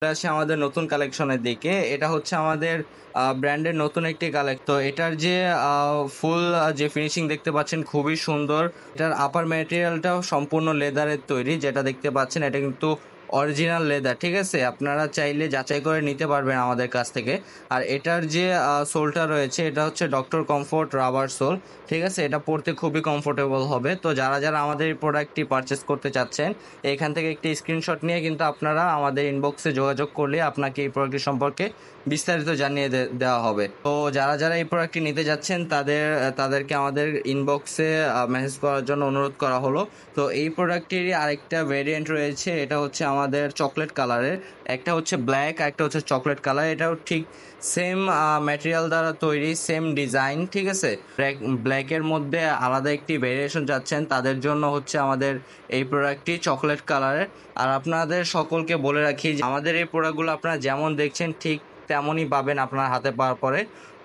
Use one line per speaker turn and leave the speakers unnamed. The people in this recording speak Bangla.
চলে আসি আমাদের নতুন কালেকশনের দিকে। এটা হচ্ছে আমাদের ব্র্যান্ডের নতুন একটি কালেক্ট। তো এটার যে ফুল যে ফিনিশিং দেখতে পাচ্ছেন খুবই সুন্দর। এটার আপার ম্যাটেরিয়ালটাও সম্পূর্ণ লেদারের তৈরি, যেটা দেখতে পাচ্ছেন এটা কিন্তু অরিজিনাল লেদার, ঠিক আছে? আপনারা চাইলে যাচাই করে নিতে পারবেন আমাদের কাছ থেকে। আর এটার যে সোলটা রয়েছে এটা হচ্ছে ডক্টর কমফোর্ট রাবার সোল, ঠিক আছে? এটা পরতে খুবই কমফোর্টেবল হবে। তো যারা যারা আমাদের এই প্রোডাক্টটি পারচেস করতে চাচ্ছেন, এখান থেকে একটি স্ক্রিনশট নিয়ে কিন্তু আপনারা আমাদের ইনবক্সে যোগাযোগ করলে আপনাকে এই প্রোডাক্টটি সম্পর্কে বিস্তারিত জানিয়ে দেওয়া হবে। তো যারা যারা এই প্রোডাক্টটি নিতে যাচ্ছেন তাদেরকে আমাদের ইনবক্সে মেসেজ করার জন্য অনুরোধ করা হলো। তো এই প্রোডাক্টটিরই আরেকটা ভেরিয়েন্ট রয়েছে, এটা হচ্ছে আমাদের চকলেট কালারের। একটা হচ্ছে ব্ল্যাক, একটা হচ্ছে চকলেট কালার। এটাও ঠিক সেম ম্যাটেরিয়াল দ্বারা তৈরি, সেম ডিজাইন, ঠিক আছে? ব্ল্যাকের মধ্যে আলাদা একটি ভেরিয়েশন যাচ্ছেন তাদের জন্য হচ্ছে আমাদের এই প্রোডাক্টটি চকলেট কালারের। আর আপনাদের সকলকে বলে রাখি যে আমাদের এই প্রোডাক্টগুলো আপনারা যেমন দেখছেন ঠিক তেমনই পাবেন আপনার হাতে পাওয়ার পরে।